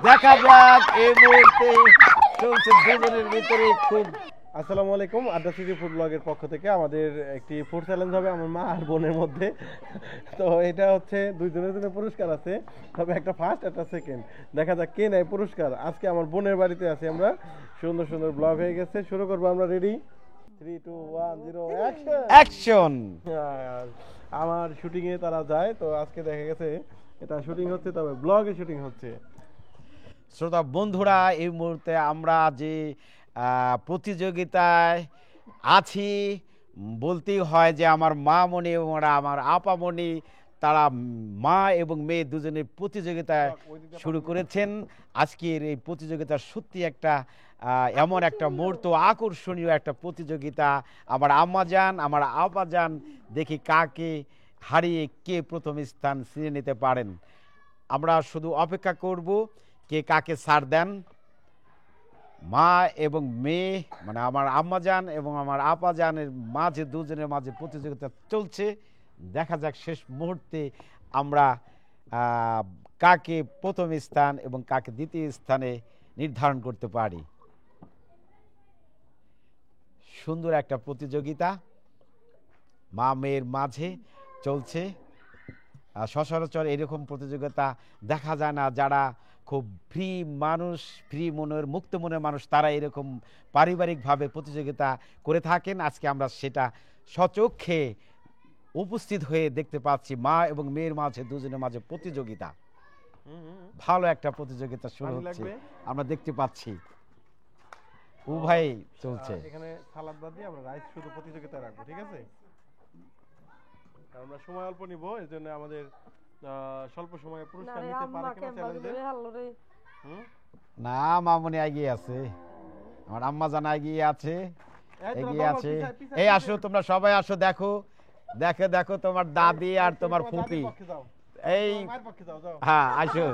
দেখা যাক এই মুহূর্তে চলছে দুজনের ভিতরে খুব। আসসালামু আলাইকুম, আড্ডা সিটি ফুড ব্লগের পক্ষ থেকে আমাদের একটি ফুড চ্যালেঞ্জ হবে আমার মা আর বোনের মধ্যে। তো এটা হচ্ছে দুইজনের জন্য পুরস্কার আছে, তবে একটা ফার্স্ট একটা সেকেন্ড। দেখা যাক কে নেয় পুরস্কার। আজকে আমার বোনের বাড়িতে আছি আমরা, সুন্দর সুন্দর ব্লগ হয়ে গেছে, শুরু করবো আমরা। রেডি? 3, 2, 1, 0 অ্যাকশন। আমার শুটিং এ তারা যায়, তো আজকে দেখা গেছে এটা শুটিং হচ্ছে, তবে ব্লগে শুটিং হচ্ছে। শ্রোতা বন্ধুরা, এই মুহূর্তে আমরা যে প্রতিযোগিতায় আছি, বলতেই হয় যে আমার মা মনি এবং আমার আপামনি, তারা মা এবং মেয়ে দুজনের প্রতিযোগিতা শুরু করেছেন। আজকের এই প্রতিযোগিতা সত্যি একটা এমন একটা মুহূর্ত, আকর্ষণীয় একটা প্রতিযোগিতা। আমার আম্মাজান আমার আপাজান দেখি কাকে হারিয়ে কে প্রথম স্থান ছিনিয়ে নিতে পারেন। আমরা শুধু অপেক্ষা করব কে কাকে ছাড় দেন। মা এবং মেয়ে মানে আমার আম্মাজান এবং আমার আপাজানের মাঝে, দুজনের মাঝে প্রতিযোগিতা চলছে। দেখা যাক শেষ মুহূর্তে আমরা কাকে প্রথম স্থান এবং কাকে দ্বিতীয় স্থানে নির্ধারণ করতে পারি। সুন্দর একটা প্রতিযোগিতা মা মেয়ের মাঝে চলছে। সচরাচর এরকম প্রতিযোগিতা দেখা যায় না। যারা খুব ফ্রি মানুষ, ফ্রি মনের, মুক্ত মনের মানুষ, তারা এরকম পারিবারিকভাবে প্রতিযোগিতা করে থাকেন। আজকে আমরা সেটা সচক্ষে উপস্থিত হয়ে দেখতে পাচ্ছি। মা এবং মেয়ের মাঝে, দুজনের মাঝে প্রতিযোগিতা, ভালো একটা প্রতিযোগিতা শুরু হচ্ছে, আমরা দেখতে পাচ্ছি। উভয় চলছে। এখানে সালাদ বাদ দিয়ে আমরা রাইস শুধু প্রতিযোগিতা রাখবো, ঠিক আছে? আমরা সময় অল্প নিব, এই জন্য আমাদের স্বল্প সময়ে পুরস্কার নিতে পারে কিনা চ্যালেঞ্জে। না, মামুনি এগিয়ে আছে, আমার আম্মা জানা এগিয়ে আছে, এগিয়ে আছে। এই আসো, তোমরা সবাই আসো, দেখো দেখো দেখো তোমার দাদি আর তোমার ফুপি। এই হ্যাঁ, আসো।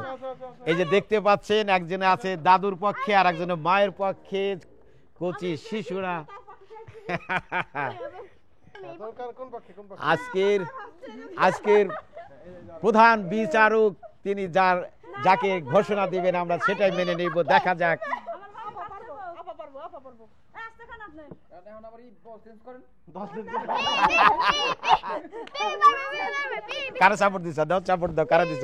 এই যে দেখতে পাচ্ছেন, একজনে আছে দাদুর পক্ষে আর একজনে মায়ের পক্ষে, কচি শিশুরা। আজকের প্রধান বিচারক তিনি যাকে ঘোষণা দিবেন আমরা সেটাই মেনে নিব। দেখা যাক। কারা সাপোর্ট দিছ? দাও সাপোর্ট দাও। কারা দিছ?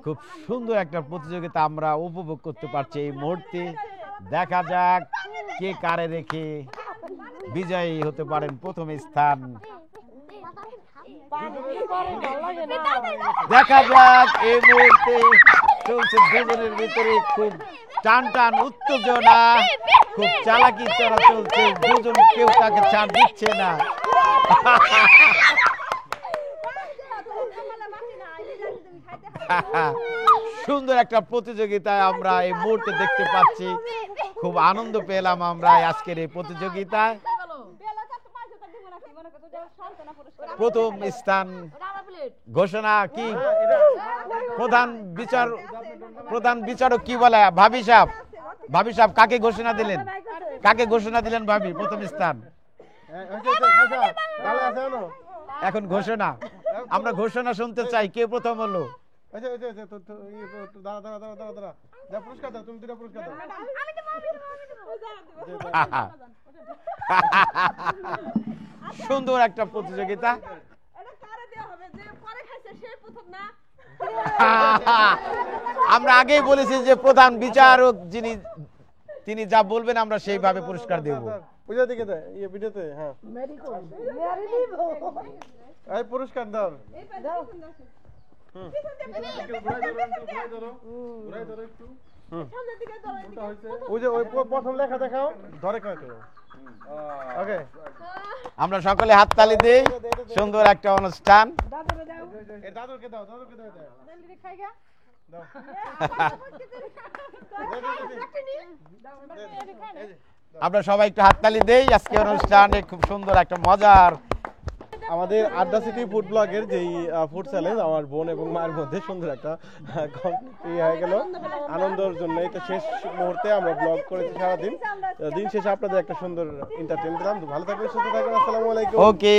খুব সুন্দর একটা প্রতিযোগিতা আমরা উপভোগ করতে পারছি এই মুহূর্তে। দেখা যাক কে কারে রেখে বিজয়ী হতে পারেন, প্রথম স্থান। দেখা যাক এই মুহূর্তে চলছে দুজনের ভিতরে খুব টান টান উত্তেজনা, খুব চালাকি চড়া চলছে। দুজন কেউ তাকে ছাড় দিচ্ছে না। সুন্দর একটা প্রতিযোগিতায় আমরা এই মুহূর্তে দেখতে পাচ্ছি। খুব আনন্দ পেলাম আমরা আজকের এই প্রতিযোগিতায়। প্রথম স্থান ঘোষণা কি প্রধান বিচারক কি বলে? ভাবি সাহেব কাকে ঘোষণা দিলেন? কাকে ঘোষণা দিলেন ভাবি প্রথম স্থান? এখন ঘোষণা, আমরা ঘোষণা শুনতে চাই, কে প্রথম হলো? সুন্দর একটা প্রতিযোগিতা। আমরা আগেই বলেছি যে প্রধান বিচারক যিনি, তিনি যা বলবেন আমরা সেইভাবে পুরস্কার দেব। পুরস্কার দাও। প্রথম লেখা দেখাও, ধরে ওকে, আমরা সকলে হাততালি দিই। সুন্দর একটা অনুষ্ঠান। আমরা সবাই একটু হাততালি দেই। আজকে অনুষ্ঠানে খুব সুন্দর একটা মজার আমাদের আড্ডা সিটি ফুড ব্লগের যেই ফুড চ্যালেঞ্জ আমার বোন এবং মায়ের মধ্যে সুন্দর একটা কমপ্লিট হয়ে গেল আনন্দের জন্য। এটা শেষ মুহূর্তে আমরা ব্লগ করেছি সারাদিন, দিন শেষে আপনাদের একটা সুন্দর এন্টারটেইন দিলাম। ভালো থাকবেন, সুস্থ থাকবেন, আসসালামু আলাইকুম। ওকে।